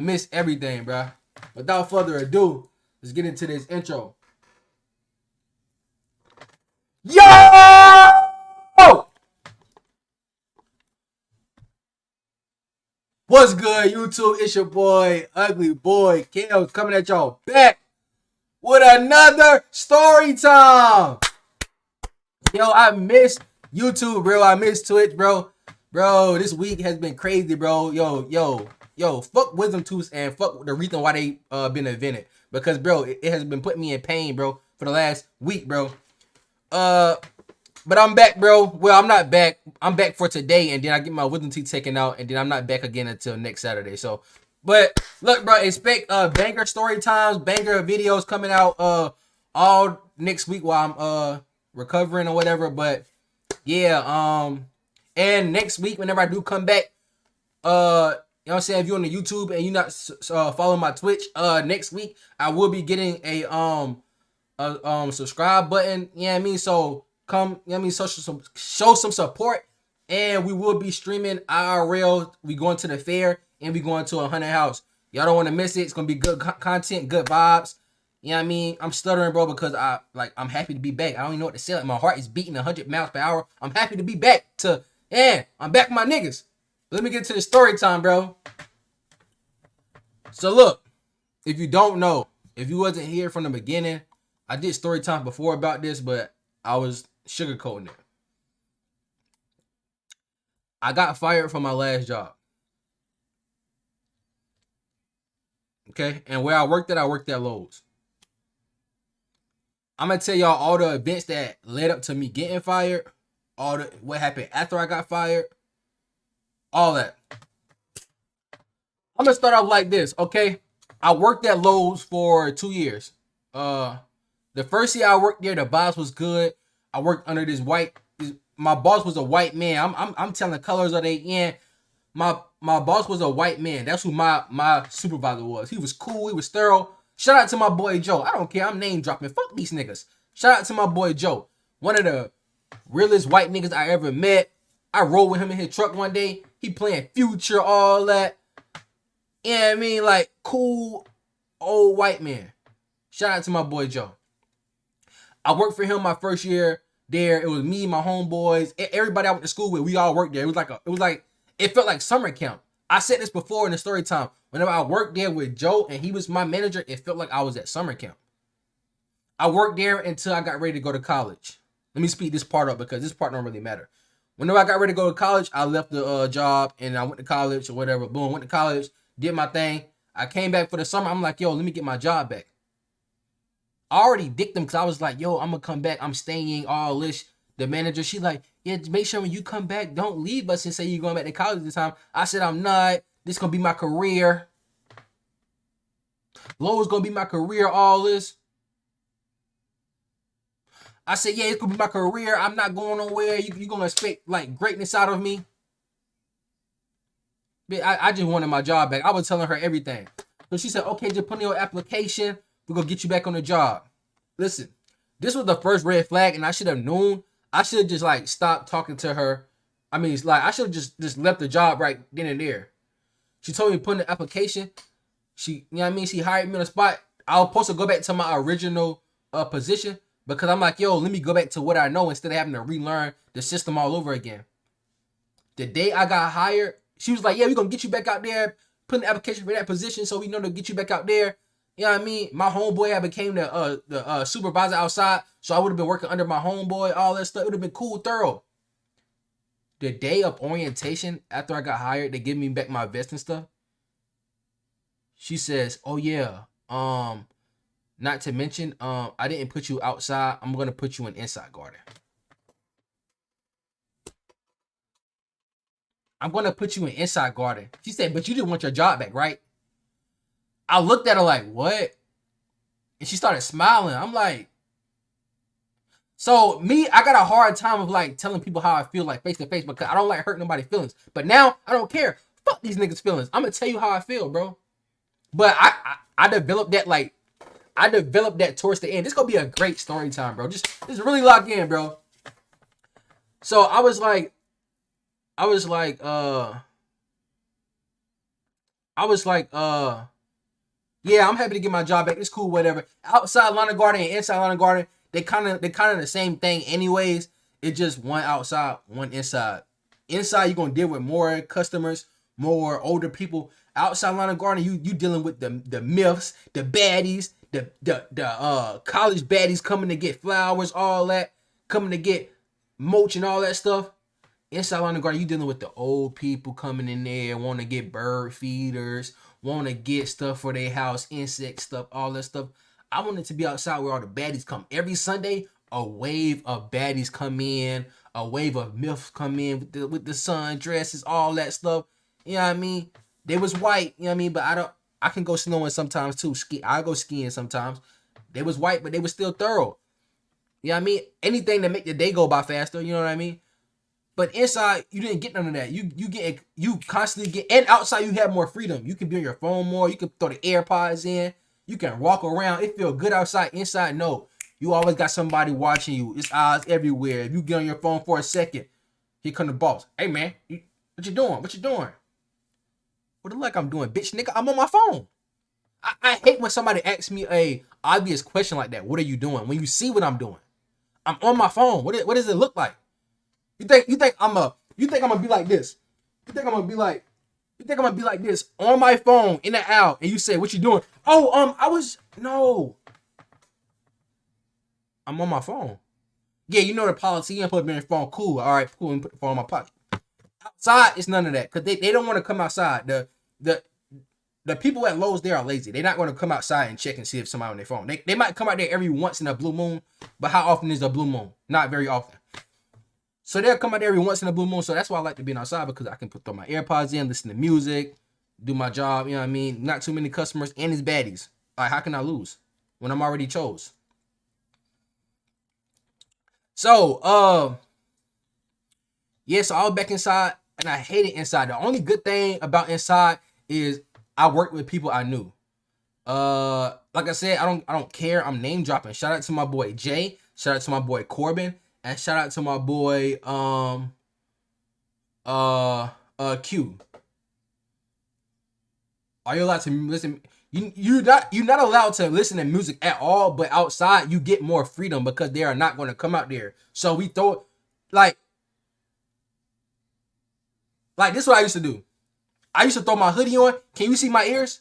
miss everything, bro. Without further ado, let's get into this intro. Yo! What's good, YouTube? It's your boy, Ugly Boy Kales, coming at y'all back with another story time. Yo, I miss YouTube, bro. I miss Twitch, bro. Bro, this week has been crazy, bro. Yo, fuck wisdom tooths and fuck the reason why they been invented. Because, bro, it has been putting me in pain, bro, for the last week, bro. But I'm back, bro. Well, I'm not back. I'm back for today, and then I get my wisdom teeth taken out, and then I'm not back again until next Saturday. So, but look, bro, expect banger story times, banger videos coming out all next week while I'm recovering or whatever. But yeah, and next week whenever I do come back, you know what I'm saying, if you're on the YouTube and you're not following my Twitch, next week I will be getting a subscribe button. You know what I mean? So come, you know what I mean, show some support, and we will be streaming IRL. We going to the fair and we going to a haunted house. Y'all don't want to miss it. It's gonna be good content, good vibes. You know what I mean? I'm stuttering, bro, because I'm happy to be back. I don't even know what to say. Like, my heart is beating 100 miles per hour. I'm happy to be back I'm back with my niggas. Let me get to the story time, bro. So look, if you don't know, if you wasn't here from the beginning, I did story time before about this, but I was sugarcoating it. I got fired from my last job. Okay? And where I worked at Lowe's. I'm gonna tell y'all all the events that led up to me getting fired, what happened after I got fired, all that. I'm gonna start off like this, okay? I worked at Lowe's for 2 years. The first year I worked there, the boss was good. I worked under my boss was a white man. I'm telling colors of they end. My boss was a white man. That's who my supervisor was. He was cool. He was thorough. Shout out to my boy Joe. I don't care. I'm name dropping. Fuck these niggas. Shout out to my boy Joe. One of the realest white niggas I ever met. I rode with him in his truck one day. He playing Future, all that. You know what I mean? Like, cool old white man. Shout out to my boy Joe. I worked for him my first year there. It was me, my homeboys, everybody I went to school with. We all worked there. It felt like summer camp. I said this before in the story time. Whenever I worked there with Joe and he was my manager, it felt like I was at summer camp. I worked there until I got ready to go to college. Let me speed this part up because this part don't really matter. Whenever I got ready to go to college, I left the job and I went to college or whatever. Boom, went to college, did my thing. I came back for the summer. I'm like, yo, let me get my job back. I already dicked them because I was like, yo, I'm going to come back. I'm staying, all this. The manager, she like, yeah, make sure when you come back, don't leave us and say you're going back to college this time. I said, I'm not. This going to be my career. Lowe's going to be my career, all this. I said, yeah, it's going to be my career. I'm not going nowhere. You're going to expect, like, greatness out of me. But I just wanted my job back. I was telling her everything. So she said, okay, just put in your application. We're going to get you back on the job. Listen, this was the first red flag, and I should have known. I should have just, like, stopped talking to her. I mean, it's like, I should have just left the job right then and there. She told me to put in the application. You know what I mean? She hired me on the spot. I was supposed to go back to my original position because I'm like, yo, let me go back to what I know instead of having to relearn the system all over again. The day I got hired, she was like, yeah, we're going to get you back out there, put in the application for that position so we know to get you back out there. You know what I mean? My homeboy, I became the supervisor outside, so I would have been working under my homeboy, all that stuff. It would have been cool, thorough. The day of orientation, after I got hired, they give me back my vest and stuff. She says, oh yeah, not to mention, I didn't put you outside. I'm going to put you in inside garden. I'm going to put you in inside garden. She said, but you didn't want your job back, right? I looked at her like, what? And she started smiling. I'm like, so me, I got a hard time of like telling people how I feel like face to face because I don't like hurting nobody's feelings. But now I don't care. Fuck these niggas' feelings. I'm gonna tell you how I feel, bro. But I developed that towards the end. This gonna be a great story time, bro. Just really lock in, bro. So I was like, I was like, yeah, I'm happy to get my job back. It's cool, whatever. Outside Lawn and Garden and inside Lawn and Garden, they kind of the same thing, anyways. It just one outside, one inside. Inside, you're gonna deal with more customers, more older people. Outside Lawn and Garden, you dealing with the myths, the baddies, the college baddies coming to get flowers, all that, coming to get mulch and all that stuff. Inside Lawn and Garden, you dealing with the old people coming in there, want to get bird feeders, want to get stuff for their house, insect stuff, all that stuff. I wanted to be outside where all the baddies come. Every Sunday, a wave of baddies come in, a wave of myths come in with the sundresses, all that stuff. You know what I mean? They was white, you know what I mean? But I can go snowing sometimes too. I go skiing sometimes. They was white, but they was still thorough. You know what I mean? Anything to make the day go by faster, you know what I mean? But inside, you didn't get none of that. You constantly get, and outside you have more freedom. You can be on your phone more. You can throw the AirPods in. You can walk around. It feel good outside. Inside, no. You always got somebody watching you. It's eyes everywhere. If you get on your phone for a second, here come the boss. Hey man, what you doing? What you doing? What the like I'm doing, bitch nigga? I'm on my phone. I hate when somebody asks me a obvious question like that. What are you doing? When you see what I'm doing, I'm on my phone. What does it look like? You think I'm gonna be like this? You think I'm gonna be like this on my phone in the aisle, and you say, "What you doing?" Oh, I'm on my phone. Yeah, you know the policy. You ain't put me on your phone. Cool. All right, cool. And put the phone in my pocket. Outside, it's none of that because they don't want to come outside. The the people at Lowe's, they are lazy. They're not going to come outside and check and see if somebody on their phone. They might come out there every once in a blue moon, but how often is a blue moon? Not very often. So they'll come out there every once in a blue moon. So that's why I like to be outside, because I can throw my AirPods in, listen to music, do my job. You know what I mean? Not too many customers, and it's baddies. Like, how can I lose when I'm already chose? So, yeah, so I was back inside, and I hated inside. The only good thing about inside is I worked with people I knew. Like I said, I don't care. I'm name dropping. Shout out to my boy Jay. Shout out to my boy Corbin. And shout out to my boy Q. Are you allowed to listen? You're not allowed to listen to music at all, but outside you get more freedom because they are not going to come out there. So we throw, like this is what I used to do. I used to throw my hoodie on. Can you see my ears?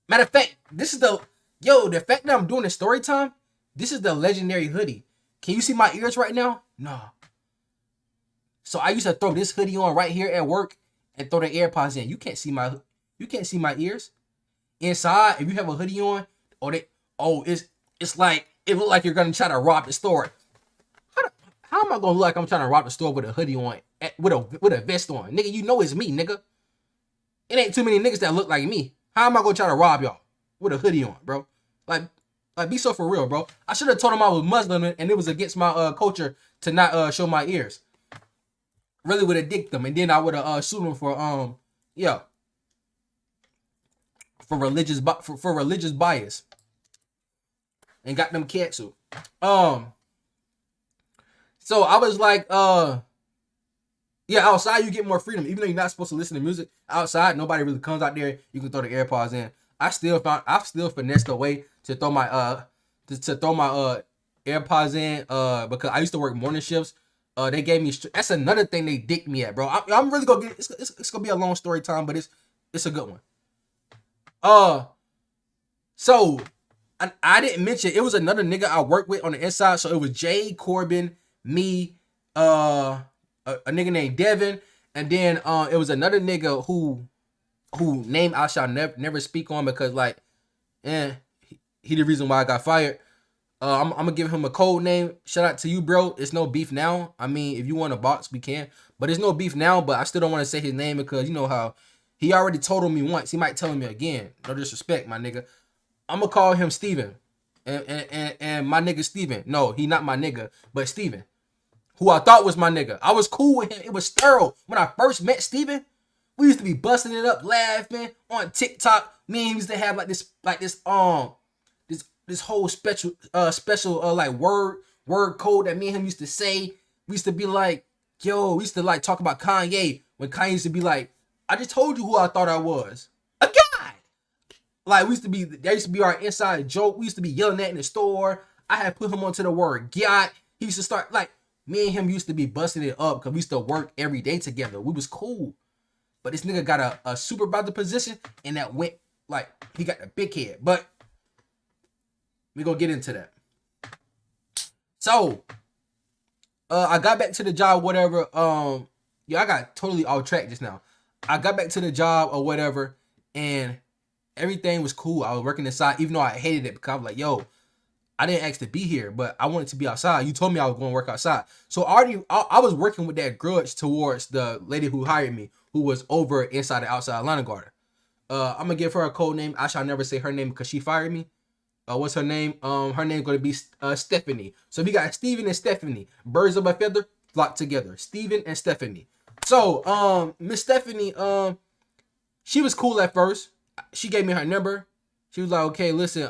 Matter of fact, this is the fact that I'm doing the story time. This is the legendary hoodie. Can you see my ears right now? No. So I used to throw this hoodie on right here at work and throw the AirPods in. You can't see my ears. Inside, if you have a hoodie on, it's like it look like you're gonna try to rob the store. How am I gonna look like I'm trying to rob the store with a hoodie on, with a vest on? Nigga, you know it's me, nigga. It ain't too many niggas that look like me. How am I gonna try to rob y'all with a hoodie on, bro? Like be so for real, bro. I should have told him I was Muslim and it was against my culture to not show my ears. Really would have dicked them, and then I would have sued them for yeah, for religious bias, and got them canceled. So I was like, yeah, outside you get more freedom. Even though you're not supposed to listen to music outside, nobody really comes out there. You can throw the AirPods in. I've still finessed a way to throw my AirPods in because I used to work morning shifts. They gave me, that's another thing they dicked me at, bro. I'm really gonna get it's gonna be a long story time, but it's a good one. So I didn't mention it was another nigga I worked with on the inside. So it was Jay, Corbin, me, a nigga named Devin, and then it was another nigga who name I shall never speak on because he the reason why I got fired. I'm gonna give him a code name. Shout out to you, bro. It's no beef now. I mean, if you want a box, we can. But it's no beef now. But I still don't want to say his name because you know how he already told me once. He might tell me again. No disrespect, my nigga. I'm gonna call him Steven. And my nigga Steven. No, he not my nigga, but Steven, who I thought was my nigga. I was cool with him. It was thorough. When I first met Steven, we used to be busting it up, laughing on TikTok. Me and him used to have this whole special like word code that me and him used to say. We used to be like, yo, we used to like talk about Kanye when Kanye used to be like, I just told you who I thought I was. A guy. Like, that used to be our inside joke. We used to be yelling at in the store. I had put him onto the word yacht. He used to start, like, me and him used to be busting it up because we used to work every day together. We was cool. But this nigga got a supervisor position, and that went, like, he got the big head. But we gonna get into that. So, I got back to the job, whatever. Yeah, I got totally off track just now. I got back to the job or whatever, and everything was cool. I was working inside, even though I hated it because I was like, yo, I didn't ask to be here, but I wanted to be outside. You told me I was going to work outside. So I was working with that grudge towards the lady who hired me, who was over inside and outside line guard. I'm going to give her a code name. I shall never say her name because she fired me. What's her name? Her name's going to be Stephanie. So we got Steven and Stephanie. Birds of a feather flock together. Steven and Stephanie. So, Miss Stephanie, she was cool at first. She gave me her number. She was like, okay, listen,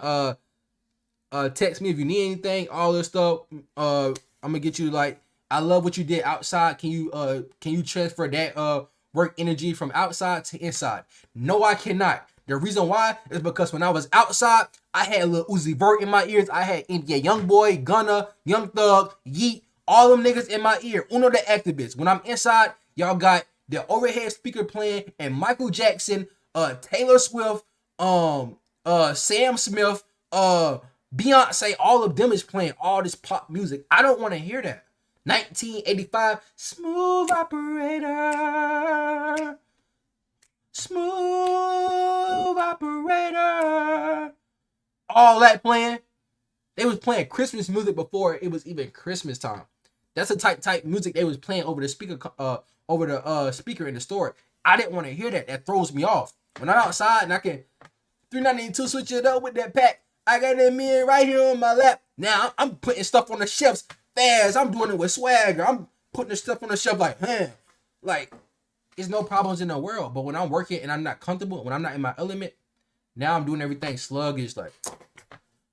text me if you need anything, all this stuff. I'm gonna get you, like, I love what you did outside. Can you transfer that work energy from outside to inside? No, I cannot. The reason why is because when I was outside, I had a little Uzi Vert in my ears. I had India Young Boy, Gunna, Young Thug, Yeet, all them niggas in my ear. Uno the Activist. When I'm inside, y'all got the overhead speaker playing and Michael Jackson, Taylor Swift, Sam Smith, Beyonce, all of them is playing all this pop music. I don't want to hear that. 1985, Smooth Operator. Smooth Operator. All that playing. They was playing Christmas music before it was even Christmas time. That's the type music they was playing over the speaker speaker in the store. I didn't want to hear that. That throws me off. When I'm outside and I can 392 switch it up with that pack, I got that mirror right here on my lap. Now I'm putting stuff on the shelves fast. I'm doing it with swagger. I'm putting the stuff on the shelf like, like, there's no problems in the world. But when I'm working and I'm not comfortable, when I'm not in my element, now I'm doing everything sluggish. Like,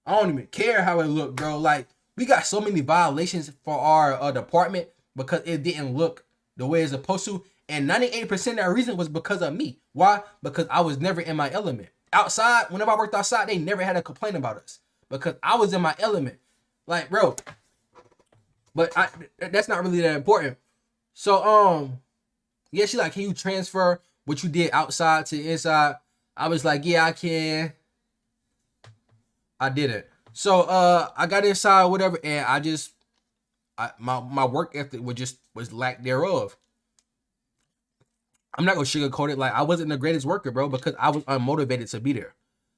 I don't even care how it look, bro. Like, we got so many violations for our department because it didn't look the way it's supposed to. And 98% of that reason was because of me. Why? Because I was never in my element. Outside, whenever I worked outside, they never had a complaint about us because I was in my element. Like, bro. But that's not really that important. So, yeah, she's like, can you transfer what you did outside to inside? I was like, yeah, I can. I did it. So, I got inside, whatever, and my work ethic was lack thereof. I'm not gonna sugarcoat it. Like, I wasn't the greatest worker, bro, because I was unmotivated to be there.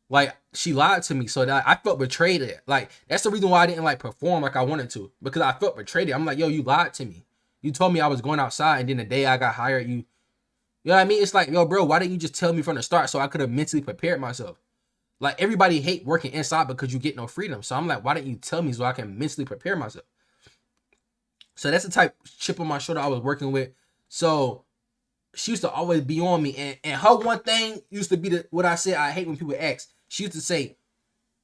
Like, she lied to me, so that I felt betrayed. Like, that's the reason why I didn't, like, perform like I wanted to, because I felt betrayed. I'm like, yo, you lied to me. You told me I was going outside, and then the day I got hired, you know what I mean? It's like, yo, bro, why didn't you just tell me from the start so I could have mentally prepared myself? Like, everybody hate working inside because you get no freedom. So I'm like, why didn't you tell me so I can mentally prepare myself? So that's the type chip on my shoulder I was working with. So she used to always be on me. And her one thing used to be what I said I hate when people ask. She used to say,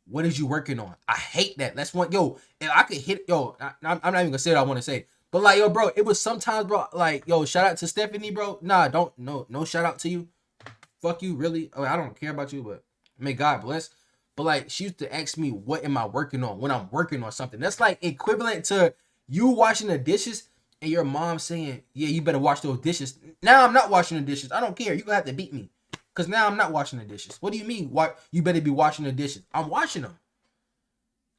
what is you working on? I hate that. That's one, yo, if I could hit, yo, I'm not even gonna say what I want to say. But like, yo, bro, it was sometimes, bro, like, yo, shout out to Stephanie, bro. Nah, no shout out to you. Fuck you, really. I don't care about you, but may God bless. But like, she used to ask me, what am I working on when I'm working on something? That's like equivalent to you washing the dishes and your mom saying, yeah, you better wash those dishes. Now I'm not washing the dishes. I don't care. You're gonna have to beat me. Because now I'm not washing the dishes. What do you mean? Why you better be washing the dishes? I'm washing them.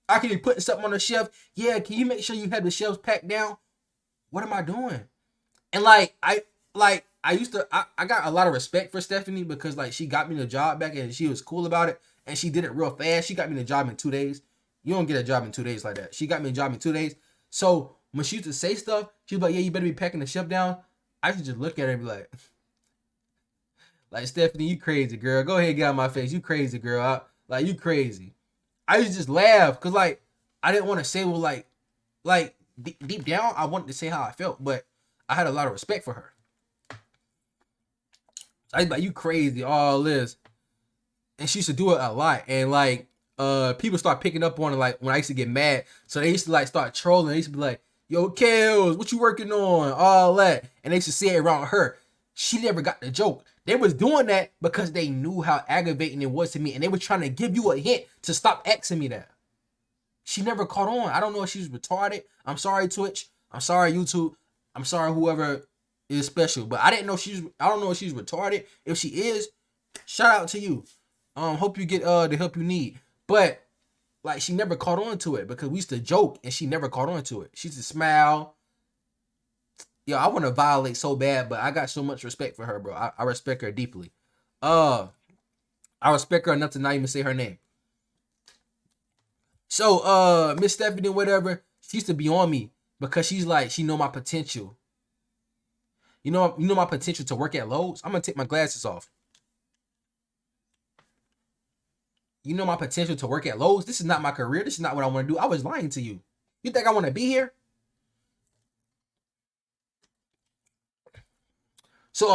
I can be putting something on the shelf. Yeah, can you make sure you have the shelves packed down? What am I doing? And like, I got a lot of respect for Stephanie because like she got me the job back and she was cool about it and she did it real fast. She got me the job in 2 days. You don't get a job in 2 days like that. She got me a job in 2 days. So when she used to say stuff, she was like, yeah, you better be packing the shelf down. I used to just look at her and be like, Stephanie, you crazy, girl. Go ahead and get out of my face. You crazy, girl. Like, you crazy. I used to just laugh because, like, I didn't want to say, well, like deep down, I wanted to say how I felt, but I had a lot of respect for her. I was like, you crazy, all this. And she used to do it a lot. And, like, people start picking up on it, like, when I used to get mad. So they used to, like, start trolling. They used to be like, yo, Kels, what you working on? All that. And they used to say it around her. She never got the joke. They was doing that because they knew how aggravating it was to me, and they were trying to give you a hint to stop asking me that. She never caught on. I don't know if she's retarded. I'm sorry, Twitch. I'm sorry, YouTube. I'm sorry, whoever is special. But I didn't know I don't know if she's retarded. If she is, shout out to you. Hope you get the help you need. But like, she never caught on to it because we used to joke and she never caught on to it. She used to smile. Yo, I want to violate so bad, but I got so much respect for her, bro. I respect her deeply. I respect her enough to not even say her name. So, Miss Stephanie, whatever, she used to be on me because she's like, she know my potential. You know my potential to work at Lowe's? I'm gonna take my glasses off. You know my potential to work at Lowe's? This is not my career. This is not what I want to do. I was lying to you. You think I want to be here? So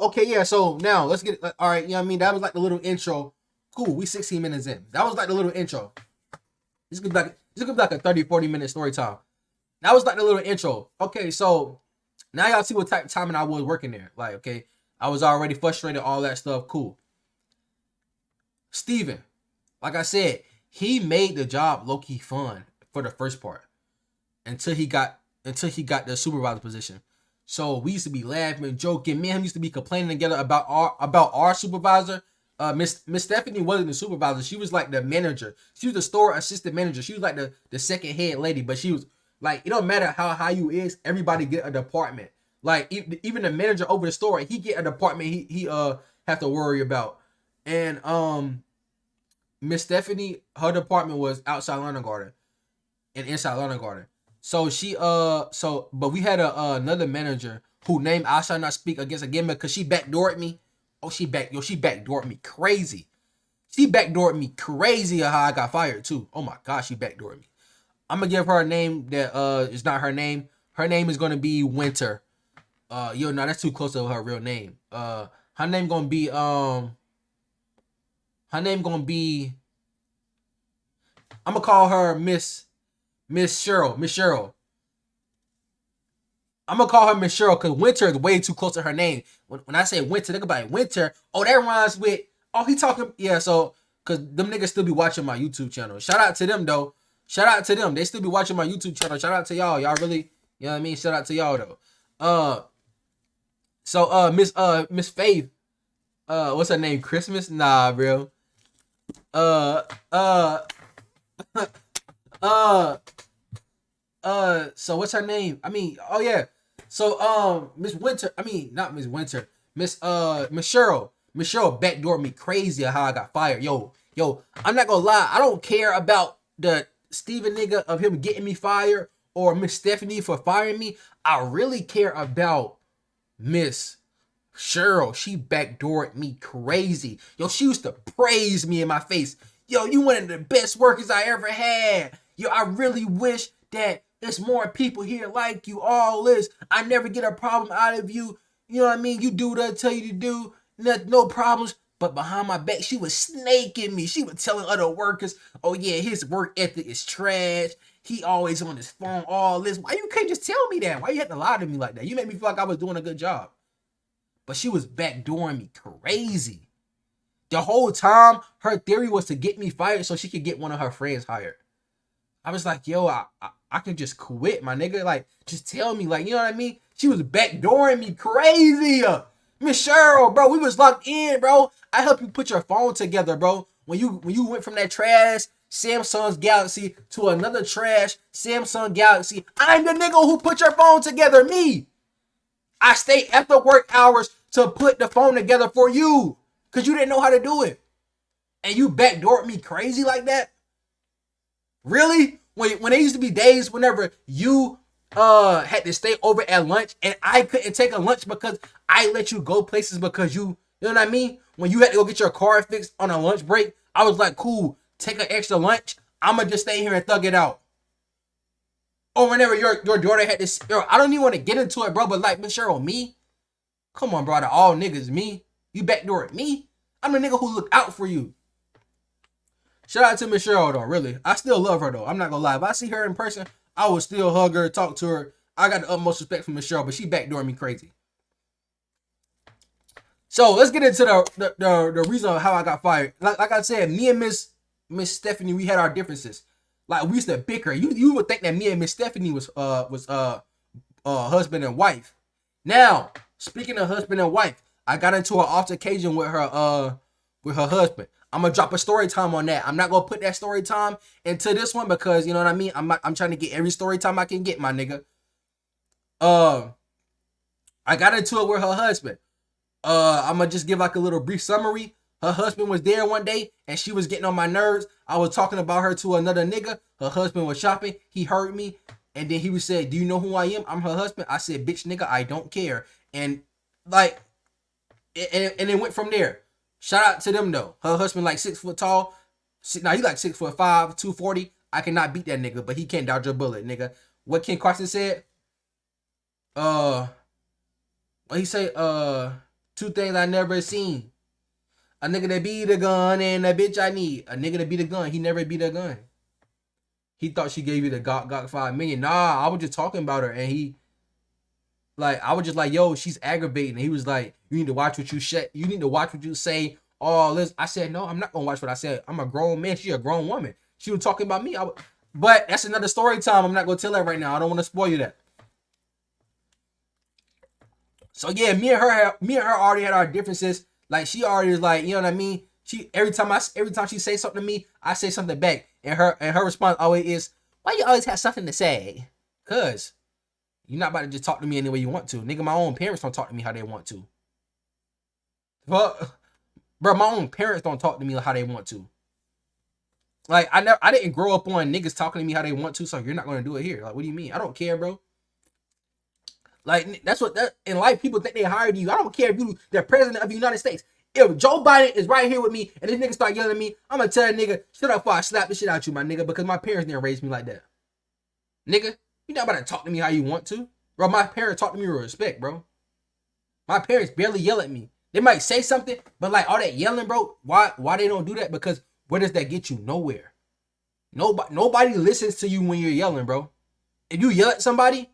okay, yeah, so now let's get, all right, you know what I mean? That was like the little intro. Cool, we 16 minutes in. That was like the little intro. This could be like a 30, 40-minute story time. That was like the little intro. Okay, so now y'all see what type of timing I was working there. Like, okay, I was already frustrated, all that stuff, cool. Steven, like I said, he made the job low-key fun for the first part until he got the supervisor position. So we used to be laughing, joking. Me and him used to be complaining together about our supervisor. Miss Stephanie wasn't the supervisor. She was like the manager. She was the store assistant manager. She was like the second head lady. But she was like, it don't matter how high you is, everybody get a department. Like even the manager over the store, he get a department he have to worry about. And Miss Stephanie, her department was outside London Garden and inside London Garden. So but we had another manager who named I shall not speak against again because she backdoored me. Oh, she backdoored me crazy. She backdoored me crazy of how I got fired too. Oh my gosh, she backdoored me. I'm gonna give her a name that is not her name. Her name is gonna be Winter. No, that's too close to her real name. Her name gonna be I'm gonna call her Miss Cheryl. Miss Cheryl. I'm gonna call her Miss Cheryl because Winter is way too close to her name. When I say Winter, think about it. Winter. Oh, that rhymes with. Oh, he talking. Yeah. So, cause them niggas still be watching my YouTube channel. Shout out to them though. Shout out to them. They still be watching my YouTube channel. Shout out to y'all. Y'all really. You know what I mean? Shout out to y'all though. So Miss Faith. What's her name? Christmas? Nah, bro. So what's her name? I mean, oh yeah. So Miss Winter, I mean not Miss Winter, Miss Cheryl. Miss Cheryl backdoored me crazy of how I got fired. Yo, I'm not gonna lie, I don't care about the Steven nigga of him getting me fired or Miss Stephanie for firing me. I really care about Miss Cheryl. She backdoored me crazy. Yo, she used to praise me in my face. Yo, you one of the best workers I ever had. Yo, I really wish that there's more people here like you. All this, I never get a problem out of you. You know what I mean? You do what I tell you to do. No problems. But behind my back, she was snaking me. She was telling other workers, oh yeah, his work ethic is trash. He always on his phone, all this. Why you can't just tell me that? Why you had to lie to me like that? You made me feel like I was doing a good job. But she was backdooring me crazy. The whole time, her theory was to get me fired so she could get one of her friends hired. I was like, yo, I could just quit, my nigga. Like, just tell me, like, you know what I mean? She was backdooring me crazy. Miss Cheryl, bro, we was locked in, bro. I helped you put your phone together, bro. When you went from that trash Samsung's Galaxy to another trash Samsung Galaxy, I'm the nigga who put your phone together, me. I stayed after work hours to put the phone together for you because you didn't know how to do it. And you backdoored me crazy like that? Really? When there used to be days whenever you had to stay over at lunch and I couldn't take a lunch because I let you go places because you know what I mean? When you had to go get your car fixed on a lunch break, I was like, cool, take an extra lunch. I'ma just stay here and thug it out. Or whenever your daughter had this, I don't even want to get into it, bro, but like, Miss Cheryl, me? Come on, brother, all niggas, me? You backdoored me? I'm the nigga who look out for you. Shout out to Miss Cheryl though, really. I still love her though. I'm not gonna lie. If I see her in person, I will still hug her, talk to her. I got the utmost respect for Miss Cheryl, but she backdoored me crazy. So let's get into the reason of how I got fired. Like I said, me and Miss Stephanie, we had our differences. Like we used to bicker. You would think that me and Miss Stephanie was husband and wife. Now, speaking of husband and wife, I got into an altercation with her husband. I'm gonna drop a story time on that. I'm not gonna put that story time into this one because you know what I mean. I'm trying to get every story time I can get, my nigga. I got into it with her husband. I'm gonna just give like a little brief summary. Her husband was there one day and she was getting on my nerves. I was talking about her to another nigga. Her husband was shopping. He heard me. And then he would say, do you know who I am? I'm her husband. I said, bitch nigga, I don't care. And like, and it went from there. Shout out to them though. Her husband like 6 foot tall. Now he like 6'5", 240. I cannot beat that nigga, but he can't dodge a bullet, nigga. What Ken Carson said? What he say? Two things I never seen. A nigga that be the gun and a bitch I need. A nigga that be the gun. He never be the gun. He thought she gave you the Gok 5 million. Nah, I was just talking about her, and he, like, I was just like, yo, she's aggravating. He was like, you need to watch what you say. You need to watch what you say. Oh, listen. I said, no, I'm not gonna watch what I said. I'm a grown man. She a grown woman. She was talking about me. But that's another story time. I'm not gonna tell that right now. I don't want to spoil you that. So yeah, me and her already had our differences. Like she already is like, you know what I mean. She every time she say something to me, I say something back, and her response always is, "Why you always have something to say?" Cause you're not about to just talk to me any way you want to, nigga. My own parents don't talk to me how they want to. But bro, my own parents don't talk to me how they want to. Like I didn't grow up on niggas talking to me how they want to, so you're not gonna do it here. Like, what do you mean? I don't care, bro. Like that's what that in life people think they hired you. I don't care if you the president of the United States. If Joe Biden is right here with me and this nigga start yelling at me, I'm gonna tell that nigga, shut up before I slap the shit out you, my nigga, because my parents didn't raise me like that. Nigga, you not about to talk to me how you want to. Bro, my parents talk to me with respect, bro. My parents barely yell at me. They might say something, but like all that yelling, bro, why they don't do that? Because where does that get you? Nowhere. Nobody listens to you when you're yelling, bro. If you yell at somebody,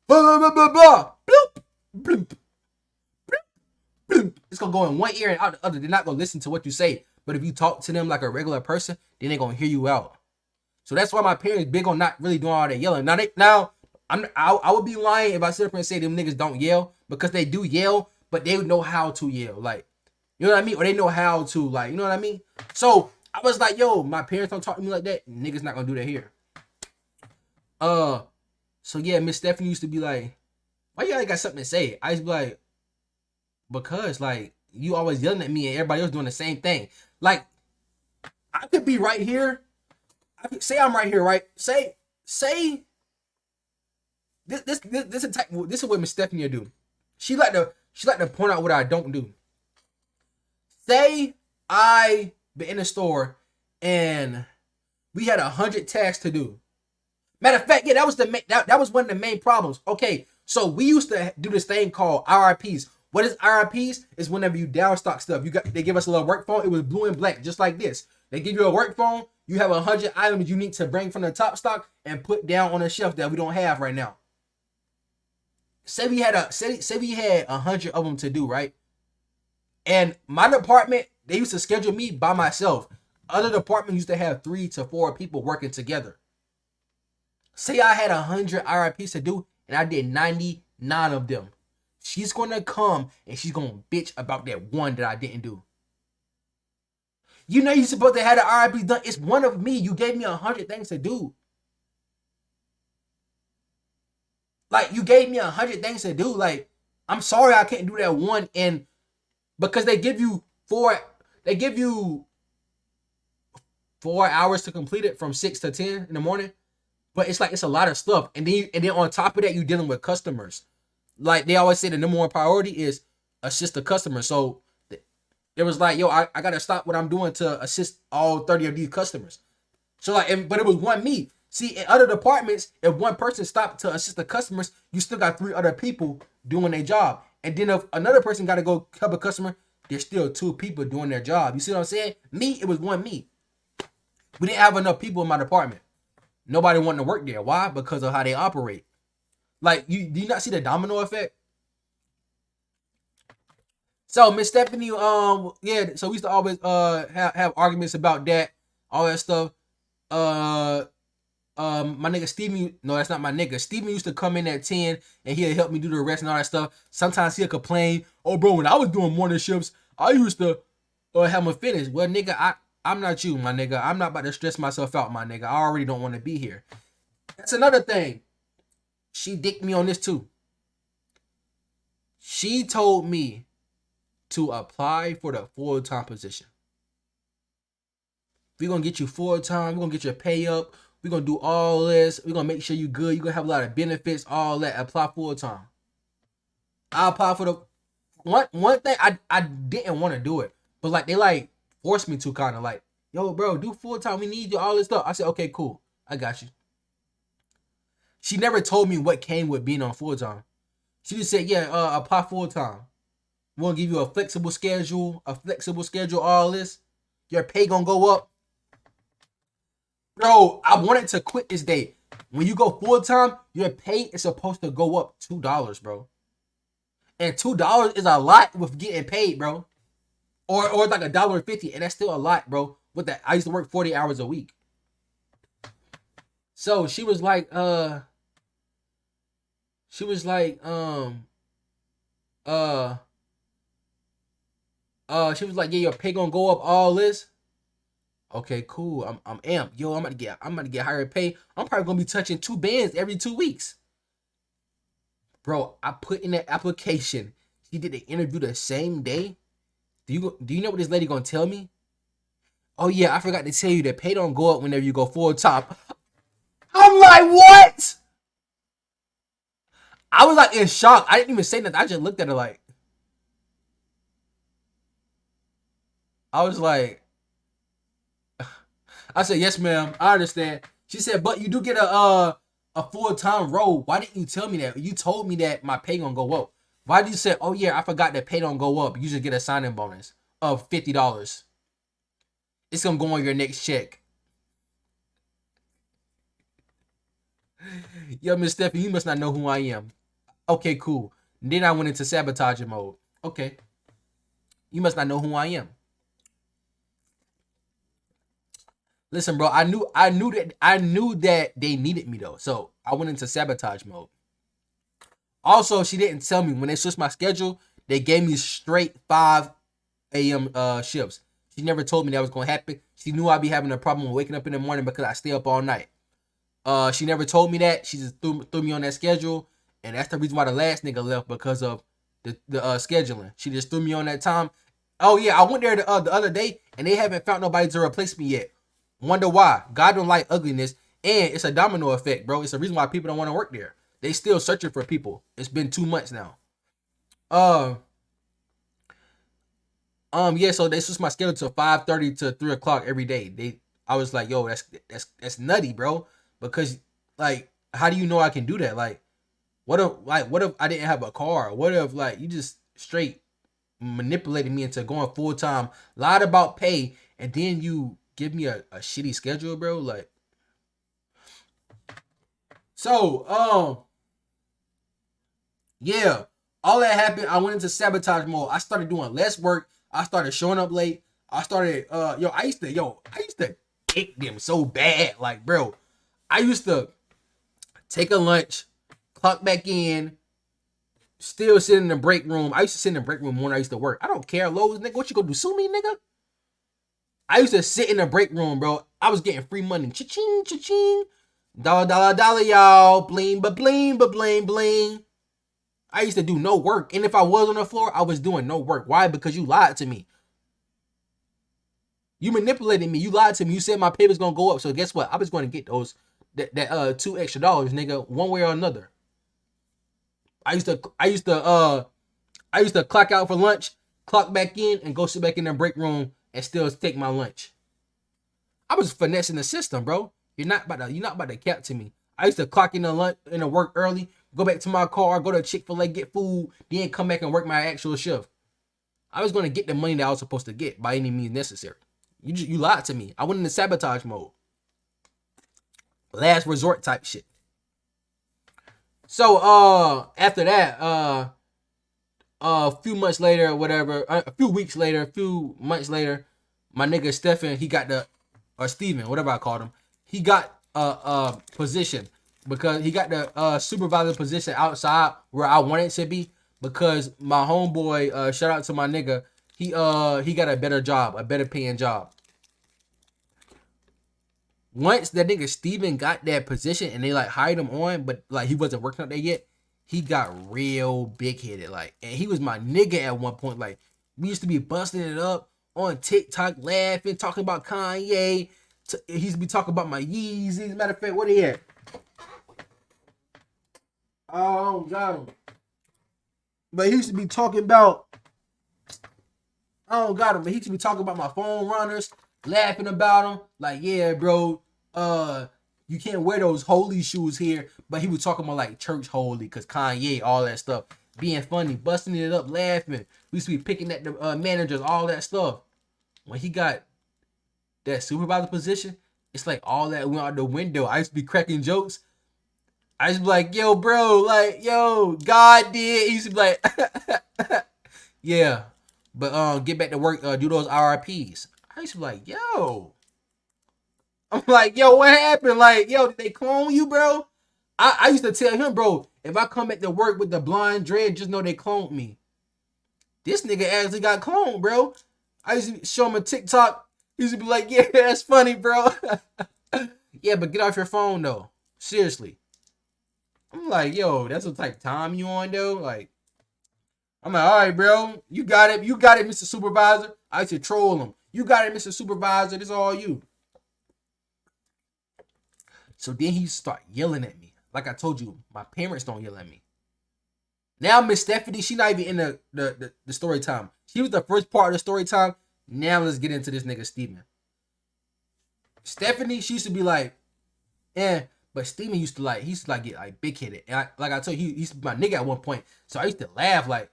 blah, blah, blah, blah, bloop, bloop, bloop, bloop. It's gonna go in one ear and out the other. They're not gonna listen to what you say. But if you talk to them like a regular person, then they're gonna hear you out. So that's why my parents big on not really doing all that yelling. I would be lying if I sit up and say them niggas don't yell, because they do yell, but they know how to yell. Like, you know what I mean? Or they know how to, like, you know what I mean? So I was like, yo, my parents don't talk to me like that. Niggas not gonna do that here. So yeah, Miss Stephanie used to be like, why you always got something to say? I used to be like, because like you always yelling at me and everybody else doing the same thing. Like, I could be right here. Say I'm right here, right? Say this is what Miss Stephanie will do. She like to point out what I don't do. Say I been in the store and we had 100 tasks to do. Matter of fact, yeah, that was one of the main problems. Okay, so we used to do this thing called RIPs. What is RIPs? Is whenever you downstock stuff. They give us a little work phone. It was blue and black, just like this. They give you a work phone. You have 100 items you need to bring from the top stock and put down on a shelf that we don't have right now. Say we had 100 of them to do, right? And my department, they used to schedule me by myself. Other departments used to have 3 to 4 people working together. Say I had 100 RIPs to do and I did 99 of them. She's gonna come and she's gonna bitch about that one that I didn't do. You know you're supposed to have the RIP done. It's one of me. You gave me 100 things to do. Like, you gave me 100 things to do. Like, I'm sorry I can't do that one. And because they give you 4 hours to complete it from 6 to 10 in the morning. But it's like, it's a lot of stuff. And then on top of that, you're dealing with customers. Like, they always say the number one priority is assist the customer. So it was like, yo, I got to stop what I'm doing to assist all 30 of these customers. So like, but it was one me. See, in other departments, if one person stopped to assist the customers, you still got 3 other people doing their job. And then if another person got to go help a customer, there's still 2 people doing their job. You see what I'm saying? Me, it was one me. We didn't have enough people in my department. Nobody wanted to work there. Why? Because of how they operate. Like, do you not see the domino effect? So Miss Stephanie, yeah, so we used to always have arguments about that, all that stuff. Uh my nigga Steven, no, that's not my nigga. Steven used to come in at 10 and he'll help me do the rest and all that stuff. Sometimes he'll complain, oh bro, when I was doing morning shifts, I used to have him finish. Well, nigga, I'm not you, my nigga. I'm not about to stress myself out, my nigga. I already don't want to be here. That's another thing. She dicked me on this too. She told me to apply for the full-time position. We're gonna get you full-time, we're gonna get your pay up, we're gonna do all this, we're gonna make sure you good, you're gonna have a lot of benefits, all that. Apply full-time. I applied for the one thing. I didn't want to do it, but like they like forced me to, kind of like, yo bro, do full-time, we need you, all this stuff. I said, okay, cool, I got you. She never told me what came with being on full-time. She just said, yeah, apply full-time. We're gonna give you a flexible schedule, all this. Your pay gonna go up. Bro, I wanted to quit this day. When you go full-time, your pay is supposed to go up $2, bro. And $2 is a lot with getting paid, bro. Or it's like $1.50, and that's still a lot, bro. With that, I used to work 40 hours a week. So she was like, she was like, yeah, your pay gonna go up, all this. Okay, cool. I'm amped. Yo, I'm about to get higher pay. I'm probably gonna be touching 2 bands every 2 weeks. Bro, I put in that application. She did the interview the same day. Do you know what this lady gonna tell me? Oh yeah, I forgot to tell you that pay don't go up whenever you go full-time. I'm like, what? I was like in shock. I didn't even say nothing. I just looked at her like, I was like, I said, yes, ma'am, I understand. She said, but you do get a full-time role. Why didn't you tell me that? You told me that my pay gonna go up. Why did you say, oh yeah, I forgot that pay don't go up? You just get a signing bonus of $50. It's gonna go on your next check. Yo, Miss Stephanie, you must not know who I am. Okay, cool. Then I went into sabotaging mode. Okay. You must not know who I am. Listen, bro, I knew that they needed me though. So I went into sabotage mode. Also, she didn't tell me when they switched my schedule, they gave me straight 5 a.m. Shifts. She never told me that was gonna happen. She knew I'd be having a problem waking up in the morning because I stay up all night. She never told me that. She just threw me on that schedule, and that's the reason why the last nigga left, because of the scheduling. She just threw me on that time. Oh yeah, I went there the other day, and they haven't found nobody to replace me yet. Wonder why? God don't like ugliness, and it's a domino effect, bro. It's the reason why people don't want to work there. They still searching for people. It's been 2 months now. Yeah. So they switched my schedule to 5:30 to 3 o'clock every day. I was like, yo, that's nutty, bro. Because like, how do you know I can do that? Like, what if I didn't have a car? What if like you just straight manipulated me into going full-time, lied about pay, and then you give me a shitty schedule, bro? Like, so yeah, all that happened. I went into sabotage mode. I started doing less work. I started showing up late. I started I used to kick them so bad. Like, bro, I used to take a lunch, clock back in, still sit in the break room. I used to sit in the break room when I used to work. I don't care, Lowe's, nigga. What you gonna do? Sue me, nigga? I used to sit in the break room, bro. I was getting free money. Cha-ching, cha-ching. Dollar, dollar, dollar, y'all. Bling, ba bling, ba bling, bling. I used to do no work. And if I was on the floor, I was doing no work. Why? Because you lied to me. You manipulated me. You lied to me. You said my pay was gonna go up. So guess what? I was going to get those that $2 extra, nigga, one way or another. I used to clock out for lunch, clock back in, and go sit back in the break room and still take my lunch. I was finessing the system, bro. You're not about to cap to me. I used to clock in the lunch in the work early, go back to my car, go to Chick-fil-A, get food, then come back and work my actual shift. I was gonna get the money that I was supposed to get by any means necessary. You lied to me. I went into sabotage mode. Last resort type shit. So after that, A few months later, or whatever, a few weeks later, a few months later, my nigga Stephen, he got the, or Steven, whatever I called him, he got a position because he got the supervisor position outside where I wanted to be because my homeboy, shout out to my nigga, he got a better job, a better paying job. Once that nigga Steven got that position and they like hired him on, but like he wasn't working out there yet, he got real big headed. Like, and he was my nigga at one point. Like, we used to be busting it up on TikTok, laughing, talking about Kanye. He used to be talking about my Yeezys. Matter of fact, what he at? Oh, got him. But he used to be talking about, I don't got him, but he used to be talking about my phone runners, laughing about them. Like, yeah, bro, you can't wear those holy shoes here. But he was talking about like church holy, because Kanye, all that stuff. Being funny, busting it up, laughing. We used to be picking at the managers, all that stuff. When he got that supervisor position, it's like all that went out the window. I used to be cracking jokes. I used to be like, yo, bro, like, yo, God did. He used to be like, yeah. But get back to work, do those RIPs. I used to be like, yo. I'm like, yo, what happened? Like, yo, did they clone you, bro? I used to tell him, bro, if I come back to work with the blonde dread, just know they cloned me. This nigga actually got cloned, bro. I used to show him a TikTok. He used to be like, yeah, that's funny, bro. Yeah, but get off your phone, though. Seriously. I'm like, yo, that's the type of time you on, though. Like, I'm like, all right, bro. You got it. You got it, Mr. Supervisor. I used to troll him. You got it, Mr. Supervisor. This is all you. So then he start yelling at me. Like I told you, my parents don't yell at me. Now Miss Stephanie, she not even in the story time. She was the first part of the story time. Now let's get into this nigga Steven. Stephanie, she used to be like, but Steven used to like, he used to like get like big headed. And like I told you, he used to be my nigga at one point. So I used to laugh like,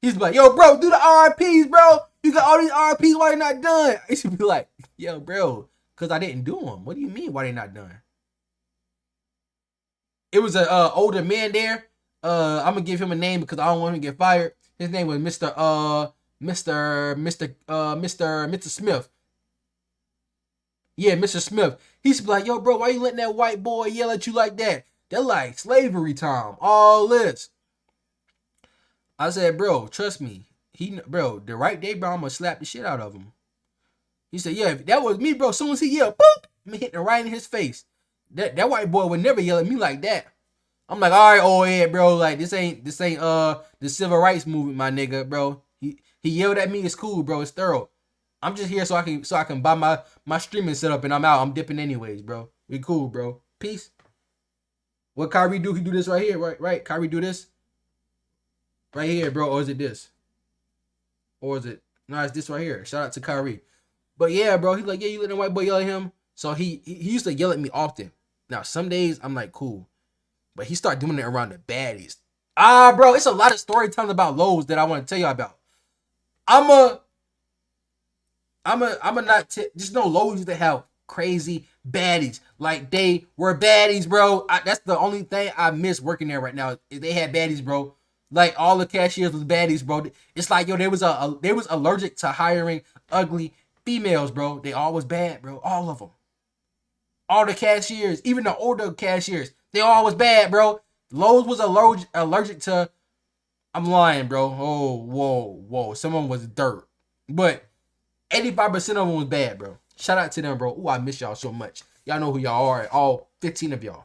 he used to be like, yo, bro, do the RIPs, bro. You got all these RIPs, why you not done? I used to be like, yo, bro, because I didn't do them. What do you mean, why they not done? It was a older man there. I'm gonna give him a name because I don't want him to get fired. His name was Mr. Smith. Yeah, Mr. Smith. He used to be like, yo, bro, why you letting that white boy yell at you like that? They're like slavery time. All this. I said, bro, trust me. Bro, the right day, bro, I'm gonna slap the shit out of him. He said, yeah, if that was me, bro. As soon as he yelled, boop, me hitting right in his face. That white boy would never yell at me like that. I'm like, all right, old head, bro. Like this ain't the civil rights movement, my nigga, bro. He yelled at me. It's cool, bro. It's thorough. I'm just here so I can buy my streaming setup and I'm out. I'm dipping anyways, bro. We cool, bro. Peace. What Kyrie do? He do this right here, right? Kyrie do this right here, bro. Or is it this? Or is it? No, it's this right here. Shout out to Kyrie. But yeah, bro. He's like, yeah, you let the white boy yell at him. So he used to yell at me often. Now some days I'm like, cool. But he started doing it around the baddies. Bro, it's a lot of story times about Lowe's that I want to tell y'all about. I'm not just know Lowe's used to have crazy baddies. Like they were baddies, bro. That's the only thing I miss working there right now. They had baddies, bro. Like all the cashiers was baddies, bro. It's like, yo, they was allergic to hiring ugly females, bro. They all was bad, bro. All of them. All the cashiers, even the older cashiers, they all was bad, bro. Lowe's was allergic to, I'm lying, bro. Oh, whoa. Someone was dirt. But 85% of them was bad, bro. Shout out to them, bro. Ooh, I miss y'all so much. Y'all know who y'all are. All 15 of y'all.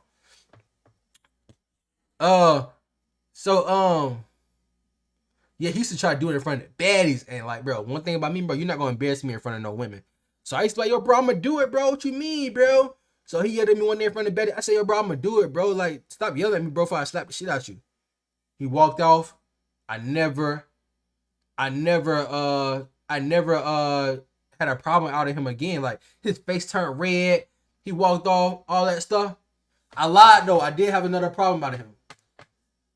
Yeah, he used to try to do it in front of the baddies. And like, bro, one thing about me, bro, you're not going to embarrass me in front of no women. So I used to be like, yo, bro, I'm going to do it, bro. What you mean, bro? So he yelled at me one day in front of the bed. I said, yo, bro, I'm going to do it, bro. Like, stop yelling at me, bro, before I slap the shit out you. He walked off. I never had a problem out of him again. Like, his face turned red. He walked off, all that stuff. I lied, though. I did have another problem out of him.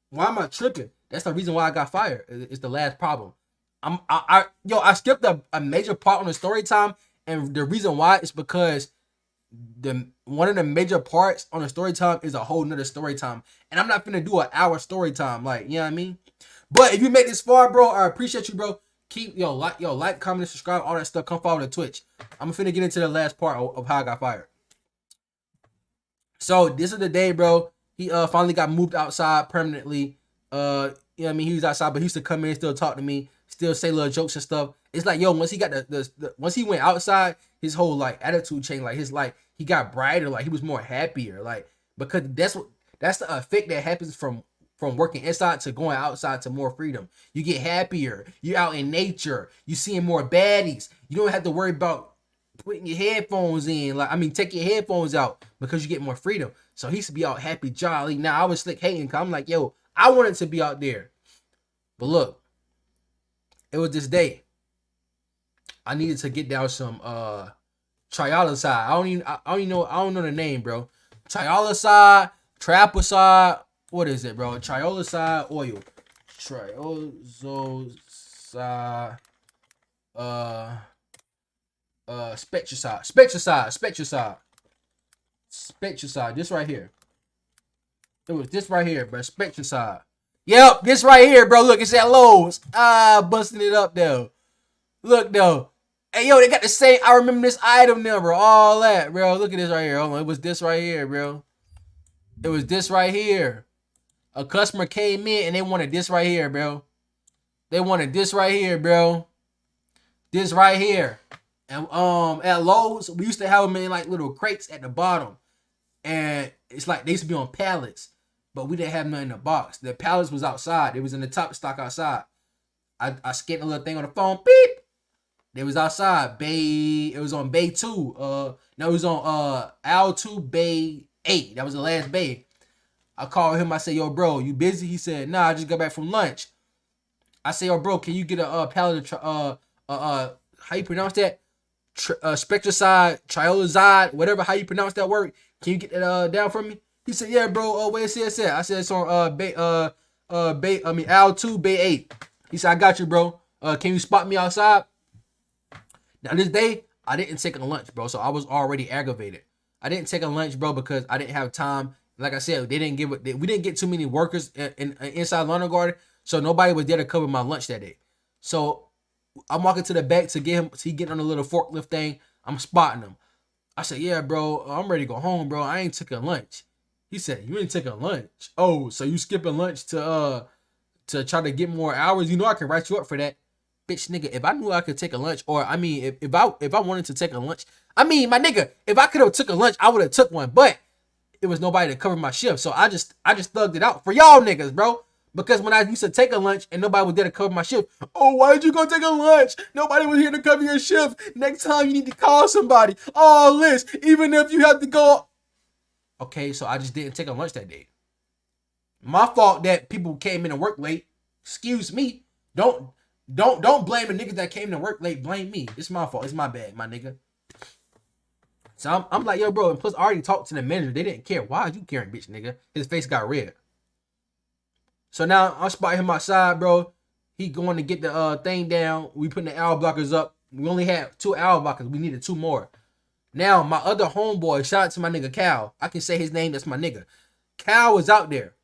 Why am I tripping? That's the reason why I got fired. It's the last problem. I skipped a major part on the story time. And the reason why is because one of the major parts on the story time is a whole nother story time, and I'm not finna do an hour story time, like, you know what I mean? But if you make this far, bro, I appreciate you, bro. Keep like, comment, subscribe, all that stuff. Come follow the Twitch. I'm finna get into the last part of how I got fired. So this is the day, bro. He finally got moved outside permanently. You know what I mean? He was outside, but he used to come in and still talk to me, still say little jokes and stuff. It's like, yo, once he got once he went outside, his whole like attitude changed. Like he got brighter, like he was more happier. Like, because that's the effect that happens from working inside to going outside to more freedom. You get happier. You're out in nature. You seeing more baddies. You don't have to worry about putting your headphones in. Like, I mean, take your headphones out because you get more freedom. So he used to be out happy, jolly. Now I was slick hating because I'm like, yo, I wanted to be out there. But look, it was this day. I needed to get down some triolazide. I don't know the name, bro. Triolazide, trapezoid. What is it, bro? Triolazide oil. Triolazide Spectracide. This right here. It was this right here, bro. Spectracide. Yep, this right here, bro. Look, it's at Lowe's. Busting it up though. Look though. Hey, yo, they got the same. I remember this item number, all that, bro. Look at this right here. Hold on. It was this right here, bro. It was this right here. A customer came in and they wanted this right here, bro. They wanted this right here, bro. This right here. And at Lowe's, we used to have them in like little crates at the bottom. And it's like they used to be on pallets. But we didn't have nothing in the box. The pallets was outside. It was in the top stock outside. I scanned a little thing on the phone. Beep. They was outside. It was on Bay 2. No, it was on Aisle 2, Bay 8. That was the last bay. I called him. I said, yo, bro, you busy? He said, nah, I just got back from lunch. I said, yo, bro, can you get a pallet of how you pronounce that? Spectracide, triolazide, whatever, how you pronounce that word. Can you get that down for me? He said, yeah, bro. Where it says that? I said, it's on Aisle 2, Bay 8. He said, I got you, bro. Can you spot me outside? Now, this day, I didn't take a lunch, bro, so I was already aggravated. I didn't take a lunch, bro, because I didn't have time. Like I said, we didn't get too many workers inside Lawn & Garden, so nobody was there to cover my lunch that day. So I'm walking to the back to get him. He getting on the little forklift thing. I'm spotting him. I said, yeah, bro, I'm ready to go home, bro. I ain't took a lunch. He said, you ain't taking lunch? Oh, so you skipping lunch to try to get more hours? You know I can write you up for that. Bitch, nigga, if I knew I could take a lunch, or I mean, if I wanted to take a lunch, I mean, my nigga, if I could have took a lunch, I would have took one, but it was nobody to cover my shift, so I just thugged it out for y'all niggas, bro. Because when I used to take a lunch and nobody was there to cover my shift, oh, why did you go take a lunch? Nobody was here to cover your shift. Next time you need to call somebody. Oh, Liz, even if you have to go. Okay, so I just didn't take a lunch that day. My fault that people came in and work late. Excuse me. Don't blame the niggas that came to work late. Blame me. It's my fault. It's my bad, my nigga. So I'm like, yo, bro. And plus, I already talked to the manager. They didn't care. Why are you caring, bitch, nigga? His face got red. So now I spot him outside, bro. He going to get the thing down. We putting the owl blockers up. We only had 2 owl blockers. We needed 2 more. Now, my other homeboy, shout out to my nigga Cal. I can say his name. That's my nigga. Cal was out there.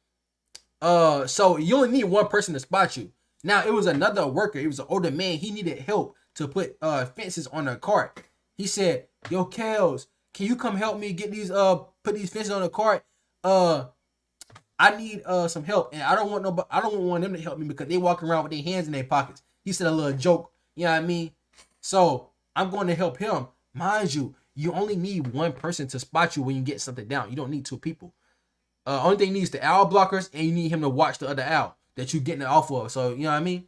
So you only need 1 person to spot you. Now, it was another worker. He was an older man. He needed help to put fences on a cart. He said, yo, Kels, can you come help me get these put these fences on the cart? I need some help, and I don't want them to help me because they walk around with their hands in their pockets. He said a little joke, you know what I mean? So I'm going to help him. Mind you, you only need 1 person to spot you when you get something down. You don't need 2 people. Only thing you need is the owl blockers, and you need him to watch the other owl that you getting it off of. So you know what I mean?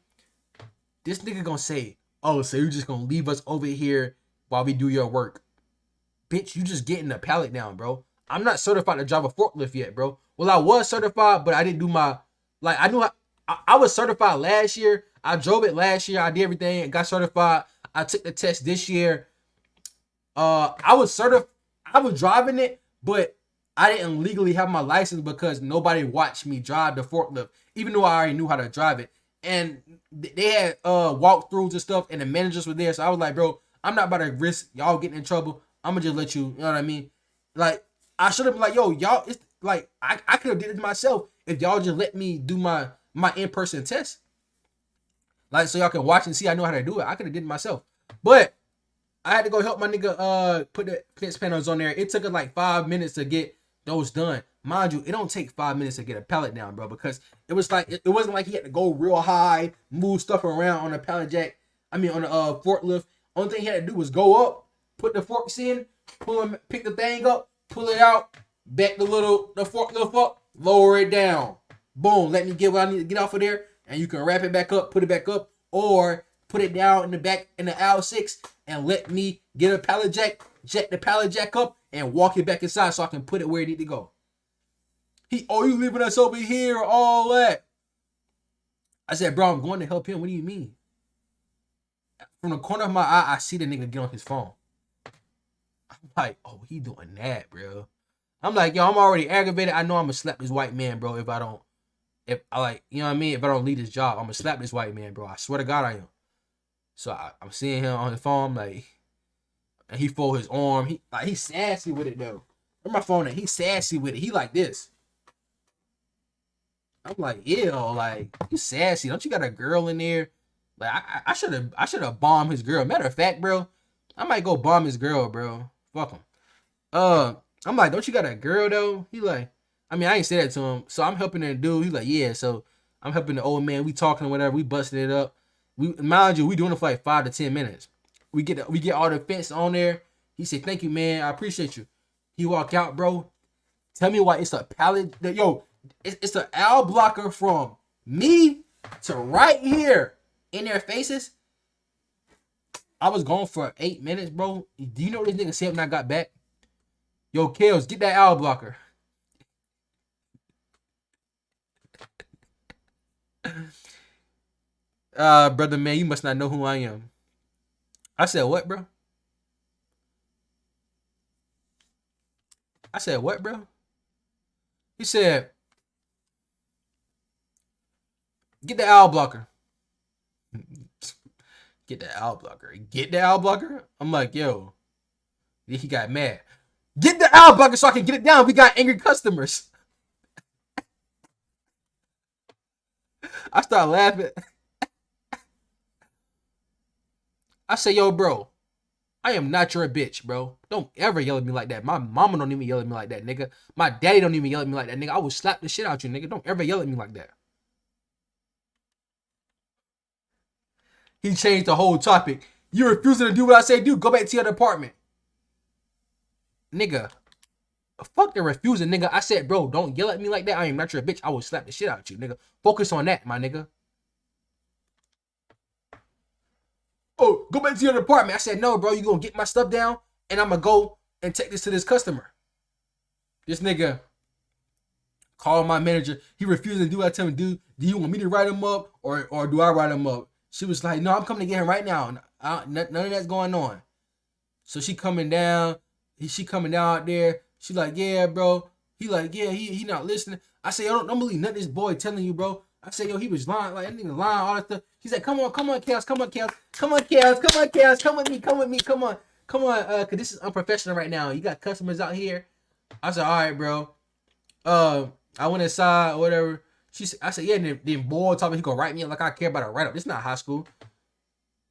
This nigga gonna say, oh, so you're just gonna leave us over here while we do your work. Bitch, you just getting the pallet down, bro. I'm not certified to drive a forklift yet, bro. Well, I was certified, but I didn't do my, like, I was certified last year. I drove it last year. I did everything and got certified. I took the test this year. I was driving it, but I didn't legally have my license because nobody watched me drive the forklift, even though I already knew how to drive it. And they had walkthroughs and stuff, and the managers were there. So I was like, bro, I'm not about to risk y'all getting in trouble. I'm gonna just let you know what I mean? Like, I should have been like, yo, y'all, it's like, I could have did it myself if y'all just let me do my in-person test. Like, so y'all can watch and see I know how to do it. I could have did it myself. But I had to go help my nigga put the fence panels on there. It took us like 5 minutes to get those done. Mind you, it don't take 5 minutes to get a pallet down, bro, because it was like it wasn't like he had to go real high, move stuff around on the pallet jack. I mean on the forklift. Only thing he had to do was go up, put the forks in, pull them, pick the thing up, pull it out, back the forklift up, lower it down. Boom, let me get what I need to get off of there, and you can wrap it back up, put it back up, or put it down in the back in the aisle 6 and let me get a pallet jack the pallet jack up, and walk it back inside so I can put it where it need to go. You leaving us over here, all that. I said, bro, I'm going to help him. What do you mean? From the corner of my eye, I see the nigga get on his phone. I'm like, oh, he doing that, bro. I'm like, yo, I'm already aggravated. I know I'm gonna slap this white man, bro, if I like, you know what I mean? If I don't leave this job, I'm gonna slap this white man, bro. I swear to God I am. So I'm seeing him on his phone, like, and he fold his arm. He's sassy with it though. On my phone, and he's sassy with it. He like this. I'm like, ew, like, you sassy. Don't you got a girl in there? Like, I should have bombed his girl. Matter of fact, bro, I might go bomb his girl, bro. Fuck him. I'm like, don't you got a girl though? He like, I mean, I ain't say that to him. So I'm helping the dude. He like, yeah. So I'm helping the old man. We talking or whatever. We busting it up. Mind you, we doing it for like 5 to 10 minutes. We get all the fence on there. He said, thank you, man. I appreciate you. He walk out, bro. Tell me why it's a pallet. Yo, it's an owl blocker from me to right here in their faces. I was gone for 8 minutes, bro. Do you know what this nigga said when I got back? Yo, Kales, get that owl blocker. Brother, man, you must not know who I am. I said, what, bro? I said, what, bro? He said, get the owl blocker. Get the owl blocker. Get the owl blocker? I'm like, yo. He got mad. Get the owl blocker so I can get it down. We got angry customers. I start laughing. I say, yo, bro, I am not your bitch, bro. Don't ever yell at me like that. My mama don't even yell at me like that, nigga. My daddy don't even yell at me like that, nigga. I will slap the shit out you, nigga. Don't ever yell at me like that. He changed the whole topic. You refusing to do what I say do. Go back to your department. Nigga. Fuck the refusing, nigga. I said, bro, don't yell at me like that. I am not your bitch. I will slap the shit out you, nigga. Focus on that, my nigga. Oh, go back to your department. I said, no, bro, you gonna get my stuff down and I'm gonna go and take this to this customer. This nigga called my manager. He refused to do what I tell him to do. Do you want me to write him up or do I write him up? She was like, no, I'm coming to get him right now. None of that's going on. So she coming down. She coming down out there. She like, yeah, bro. He like, yeah, he not listening. I say, yo, don't believe nothing this boy telling you, bro. I say, yo, he was lying. Like, that nigga lying, all that stuff. He's like, come on, Kels, come on, Kels. Come on, Kels, come with me, come on. Cause this is unprofessional right now. You got customers out here. I said, all right, bro. I went inside or whatever. I said, yeah, and then boy told me he gonna write me up like I care about a write-up. This is not high school.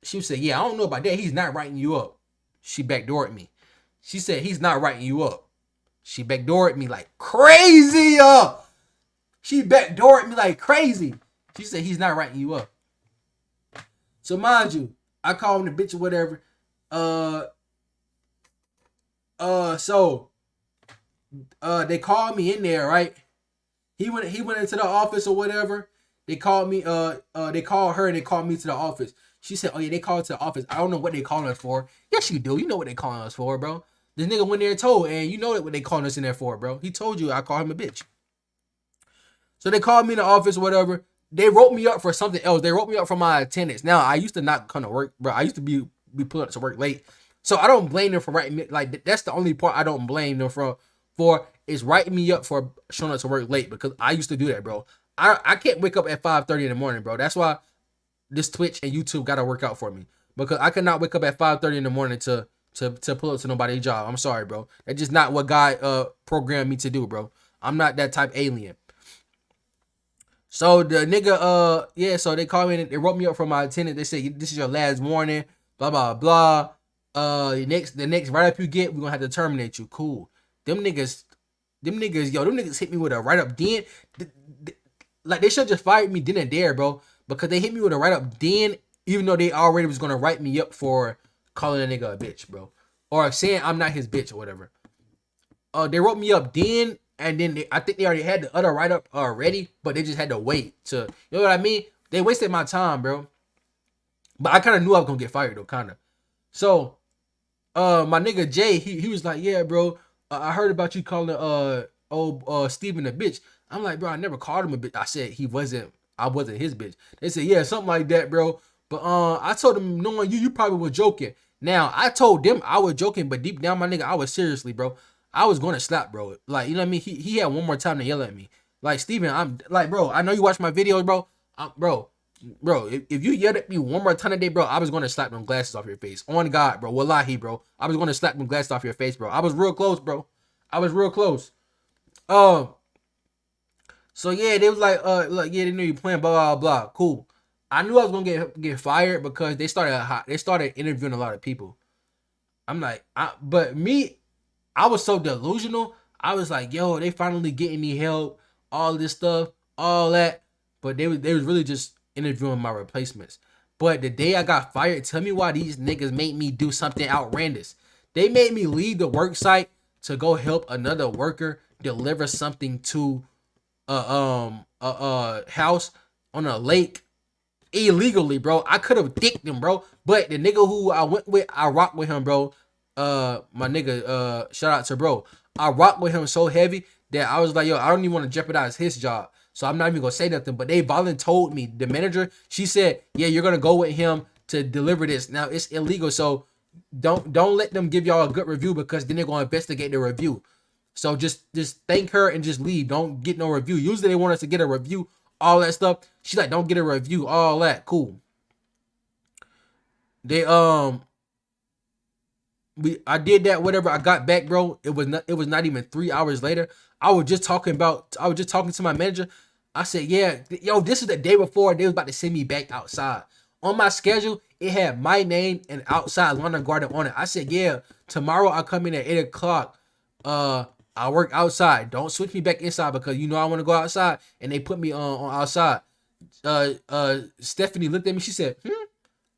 She said, yeah, I don't know about that. He's not writing you up. She backdoored me. She said, he's not writing you up. She backdoored me like crazy. She backdoored me like crazy. She said, he's not writing you up. So mind you, I call him the bitch or whatever. So they called me in there, right? He went into the office or whatever. They called me, they called her and they called me to the office. She said, oh yeah, they called to the office. I don't know what they calling us for. Yes, you do. You know what they calling us for, bro. This nigga went there and told, and you know what they calling us in there for, bro. He told you I called him a bitch. So they called me in the office or whatever. They wrote me up for something else. They wrote me up for my attendance. Now, I used to not come to work, bro. I used to be put up to work late. So I don't blame them for writing me. Like, that's the only part I don't blame them for is writing me up for showing up to work late, because I used to do that, bro. I can't wake up at 5:30 in the morning, bro. That's why this Twitch and YouTube got to work out for me, because I cannot wake up at 5:30 in the morning to pull up to nobody's job. I'm sorry, bro. That's just not what God programmed me to do, bro. I'm not that type alien. So the nigga, yeah, so they called me and they wrote me up for my attendance. They said, this is your last warning, blah, blah, blah. The next write-up you get, we're gonna have to terminate you. Cool. Them niggas hit me with a write-up then. Like, they should just fired me then and there, bro. Because they hit me with a write-up then, even though they already was gonna write me up for calling a nigga a bitch, bro. Or saying I'm not his bitch or whatever. They wrote me up then, and then I think they already had the other write up already, but they just had to wait to, you know what I mean? They wasted my time, bro. But I kind of knew I was gonna get fired though, kind of. So, my nigga Jay, he was like, yeah, bro, I heard about you calling old Steven a bitch. I'm like, bro, I never called him a bitch. I said I wasn't his bitch. They said, yeah, something like that, bro. But I told them, knowing you probably were joking. Now I told them I was joking, but deep down, my nigga, I was seriously, bro. I was going to slap, bro. Like, you know what I mean? He had one more time to yell at me. Like, Steven, I'm like, bro, I know you watch my videos, bro. Bro, if you yelled at me one more time today, bro, I was going to slap them glasses off your face. On God, bro. Wallahi, bro. I was going to slap them glasses off your face, bro. I was real close, bro. I was real close. So yeah, they was like, yeah, they knew you playing, blah, blah, blah. Cool. I knew I was gonna get fired because they started interviewing a lot of people. I'm like, but me, I was so delusional. I was like, yo, they finally getting me help, all this stuff, all that. But they was really just interviewing my replacements. But the day I got fired, tell me why these niggas made me do something outrageous. They made me leave the work site to go help another worker deliver something to a house on a lake illegally, bro. I could have dicked him, bro. But the nigga who I went with, I rocked with him, bro. My nigga, shout out to bro. I rocked with him so heavy that I was like, yo, I don't even want to jeopardize his job. So I'm not even gonna say nothing. But they volunteered told me, the manager, she said, yeah, you're gonna go with him to deliver this. Now it's illegal, so don't let them give y'all a good review because then they're gonna investigate the review. So just thank her and just leave. Don't get no review. Usually they want us to get a review, all that stuff. She's like, don't get a review, all that. Cool. They I did that, whatever. I got back, bro. It was not even 3 hours later. I was just talking to my manager. I said, yeah, yo, this is the day before they was about to send me back outside. On my schedule, it had my name and outside lawn and garden on it. I said, yeah, tomorrow I come in at 8 o'clock. I work outside. Don't switch me back inside because you know I want to go outside. And they put me on outside. Stephanie looked at me. She said,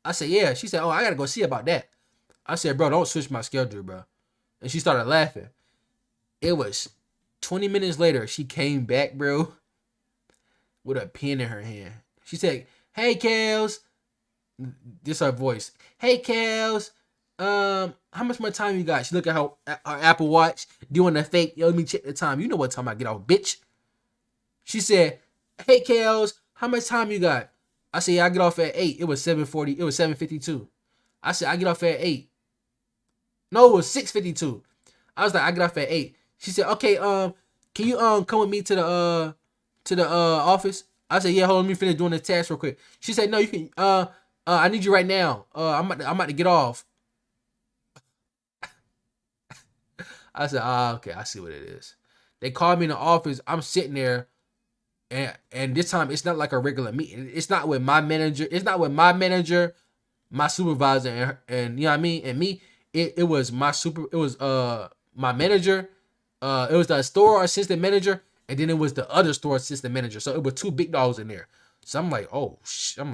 I said, yeah. She said, oh, I gotta go see about that. I said, bro, don't switch my schedule, bro. And she started laughing. It was 20 minutes later. She came back, bro, with a pen in her hand. She said, hey, Kels. This her voice. Hey, Kels. How much more time you got? She look at her Apple Watch, doing the fake, yo, let me check the time. You know what time I get off, bitch. She said, hey, Kels, how much time you got? I said, yeah, I get off at 8. It was 7:40. It was 7:52. I said, I get off at 8. No, it was 6:52. I was like, I get off at 8. She said, okay, can you come with me to the office? I said, yeah, hold on, let me finish doing this task real quick. She said, no, you can I need you right now. I'm about to get off. I said, okay, I see what it is. They called me in the office. I'm sitting there, and this time it's not like a regular meeting. It's not with my manager. It's not with my manager, my supervisor, and you know what I mean, and me. It was my my manager. It was the store assistant manager, and then it was the other store assistant manager. So it was two big dogs in there. So I'm like, oh, I'm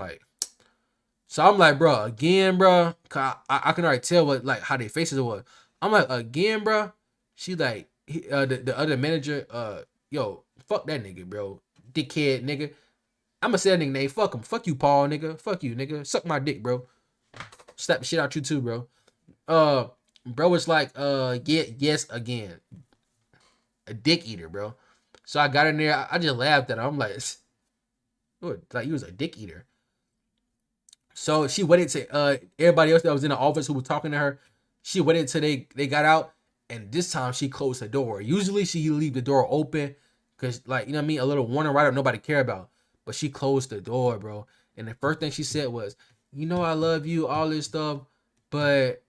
like, bro, again, bro. I can already tell what like how their faces was. I'm like, again, bro. She like, the other manager, yo, fuck that nigga, bro, dickhead nigga. I'ma say that nigga name. Fuck him. Fuck you, Paul, nigga. Fuck you, nigga. Suck my dick, bro. Slap the shit out you too, bro. Bro was like, yes, again, a dick eater, bro. So I got in there. I just laughed at her. I'm like, he was a dick eater. So she waited to everybody else that was in the office who was talking to her. She waited till they got out, and this time she closed the door. Usually she leave the door open because, like, you know what I mean, a little warning right up, nobody care about. But she closed the door, bro. And the first thing she said was, you know, I love you, all this stuff, but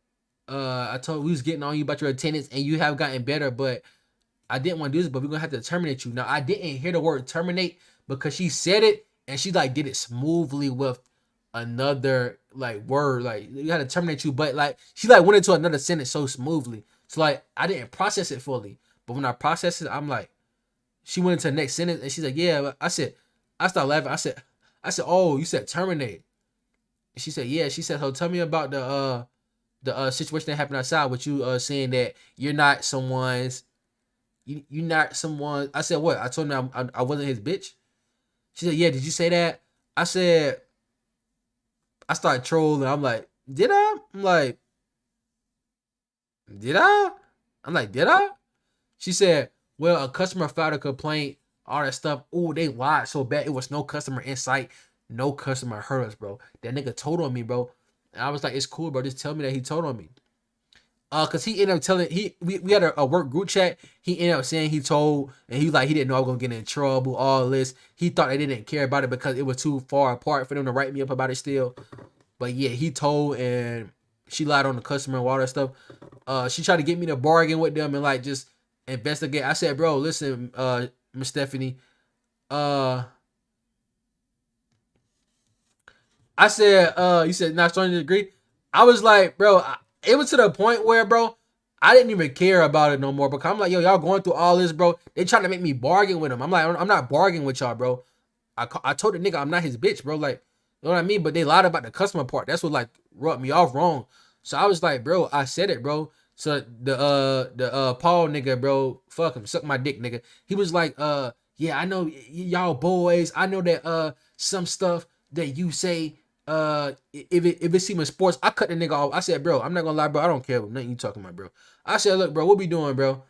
I told we was getting on you about your attendance, and you have gotten better, but I didn't want to do this, but we're gonna have to terminate you. Now I didn't hear the word terminate, because she said it and she like did it smoothly with another like word. Like you had to terminate you, but like she like went into another sentence so smoothly. So like I didn't process it fully. But when I processed it, I'm like, she went into the next sentence and she's like, yeah. I said, I started laughing. I said, oh, you said terminate. And she said, yeah. She said, so tell me about the situation that happened outside with you saying that you're not someone's you not someone. I said, what? I told him I wasn't his bitch. She said, yeah, did you say that? I said, I started trolling. I'm like, did I? I'm like, did I? I'm like, did I? She said, well, a customer filed a complaint, all that stuff. Oh, they lied so bad. It was no customer in sight. No customer heard us, bro. That nigga told on me, bro. And I was like, it's cool, bro. Just tell me that he told on me. Cause he ended up telling we had a work group chat. He ended up saying he told, and he didn't know I was gonna get in trouble. All this, he thought they didn't care about it because it was too far apart for them to write me up about it still. But yeah, he told, and she lied on the customer and all that stuff. She tried to get me to bargain with them and like just investigate. I said, bro, listen, Miss Stephanie, I said, you said not starting to agree. I was like, bro, it was to the point where, bro, I didn't even care about it no more because I'm like, yo, y'all going through all this, bro. They trying to make me bargain with them. I'm like, I'm not bargaining with y'all, bro. I told the nigga I'm not his bitch, bro. Like, you know what I mean? But they lied about the customer part. That's what like rubbed me off wrong. So I was like, bro, I said it, bro. So the Paul nigga, bro, fuck him, suck my dick, nigga. He was like, yeah, I know y'all boys. I know that some stuff that you say, if it seems sports, I cut the nigga off. I said, bro, I'm not gonna lie, bro. I don't care about nothing you talking about, bro. I said, look, bro, what we doing, bro?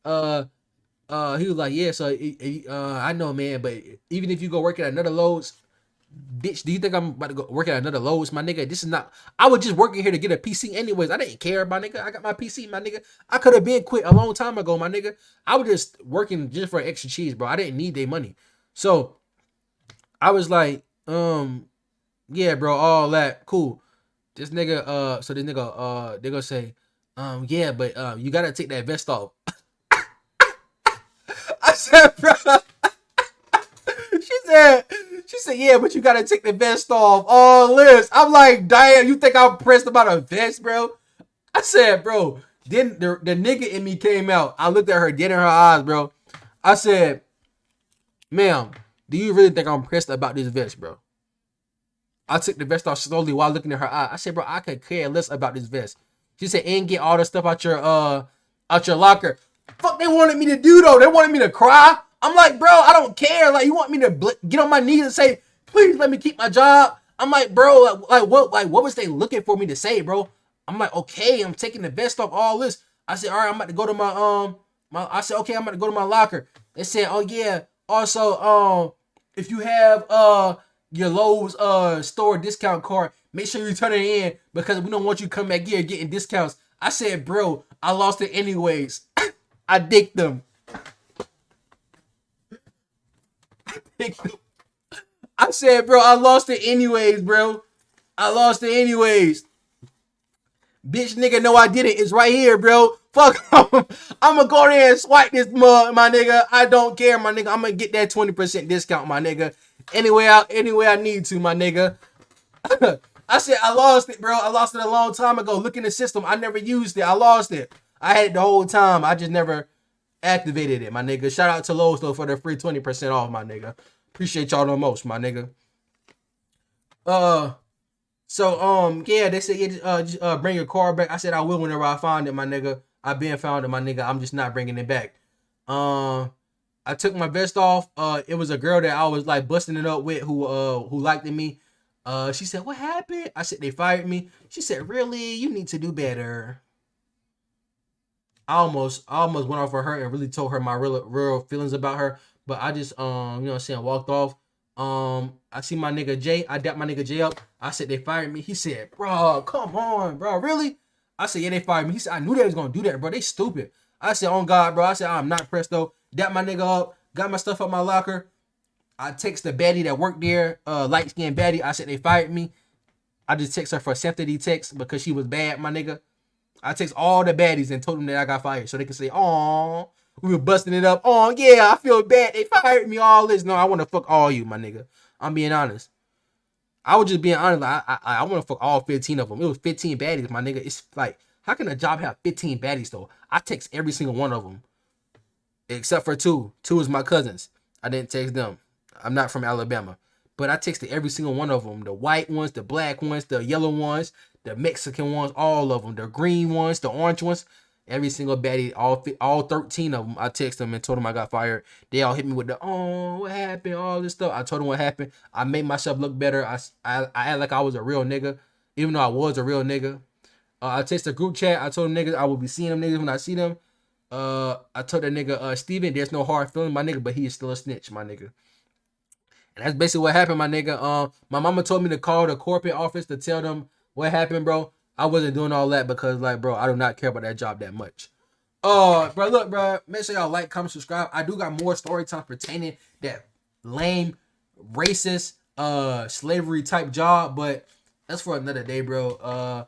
He was like, yeah, so I know, man, but even if you go work at another Lowe's, bitch, do you think I'm about to go work at another Lowe's, my nigga? This is not. I was just working here to get a PC, anyways. I didn't care, my nigga. I got my PC, my nigga. I could have been quit a long time ago, my nigga. I was just working just for extra cheese, bro. I didn't need their money, so I was like, yeah, bro, all that cool. This nigga, so this nigga, they gonna say, yeah, but you gotta take that vest off. I said, bro. She said, yeah, but you gotta take the vest off. All this. I'm like, damn, you think I'm pressed about a vest, bro? I said, bro. Then the nigga in me came out. I looked at her dead in her eyes, bro. I said, ma'am, do you really think I'm pressed about this vest, bro? I took the vest off slowly while looking at her eye. I said, bro, I could care less about this vest. She said, and get all the stuff out your locker. Fuck they wanted me to do though. They wanted me to cry. I'm like, bro, I don't care. Like, you want me to get on my knees and say, please let me keep my job? I'm like, bro, what was they looking for me to say, bro? I'm like, okay, I'm taking the vest off, all this. I said, all right, I'm about to go to I said, okay, I'm about to go to my locker. They said, oh yeah, also, if you have your Lowe's store discount card, make sure you turn it in because we don't want you to come back here getting discounts. I said, bro, I lost it anyways. I dicked them. I said, bro, I lost it anyways, bro. I lost it anyways. Bitch, nigga, no, I didn't. It's right here, bro. Fuck. I'm gonna go there and swipe this mug, my nigga. I don't care, my nigga. I'm gonna get that 20% discount, my nigga. Anyway, I need to, my nigga. I said, I lost it, bro. I lost it a long time ago. Look in the system. I never used it. I lost it. I had it the whole time. I just never activated it, my nigga. Shout out to Lowe's, though, for the free 20% off, my nigga. Appreciate y'all the most, my nigga. Yeah, they said, yeah, just bring your car back. I said, I will whenever I find it, my nigga. I been found it, my nigga. I'm just not bringing it back. I took my vest off. It was a girl that I was like busting it up with who liked me. She said, what happened? I said, they fired me. She said, really? You need to do better. I almost went off for her and really told her my real feelings about her. But I just, you know what I'm saying, walked off. I see my nigga Jay. I dapped my nigga Jay up. I said, they fired me. He said, bro, come on, bro. Really? I said, yeah, they fired me. He said, I knew they was going to do that, bro. They stupid. I said, on God, bro. I said, I'm not pressed, though. Dapped my nigga up. Got my stuff up my locker. I text the baddie that worked there, light-skinned baddie. I said, they fired me. I just text her for sympathy text because she was bad, my nigga. I text all the baddies and told them that I got fired so they can say, "Aw, We were busting it up. Oh yeah, I feel bad. They fired me. All this. No, I want to fuck all you, my nigga. I'm being honest. I was just being honest. Like, I want to fuck all 15 of them. It was 15 baddies, my nigga. It's like, how can a job have 15 baddies though? I text every single one of them, except for two. Two is my cousins. I didn't text them. I'm not from Alabama, but I texted every single one of them. The white ones, the black ones, the yellow ones, the Mexican ones, all of them. The green ones, the orange ones. Every single baddie, all 13 of them, I texted them and told them I got fired. They all hit me with the, oh, what happened? All this stuff. I told them what happened. I made myself look better. I act like I was a real nigga, even though I was a real nigga. I texted the group chat. I told them niggas I will be seeing them niggas when I see them. I told that nigga, Steven, there's no hard feeling, my nigga, but he is still a snitch, my nigga. And that's basically what happened, my nigga. My mama told me to call the corporate office to tell them what happened, bro. I wasn't doing all that because, like, bro, I do not care about that job that much. Bro, look, bro, make sure y'all like, comment, subscribe. I do got more story time pertaining that lame, racist, slavery type job, but that's for another day, bro.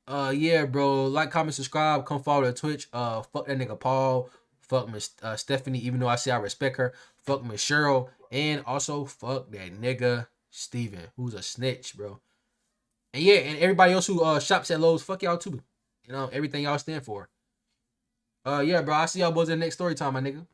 Yeah, bro. Like, comment, subscribe. Come follow the Twitch. Fuck that nigga Paul. Fuck Miss Stephanie, even though I say I respect her. Fuck Miss Cheryl. And also fuck that nigga Steven, who's a snitch, bro. And yeah, and everybody else who shops at Lowe's, fuck y'all too. You know, everything y'all stand for. Yeah, bro. I'll see y'all boys in the next story time, my nigga.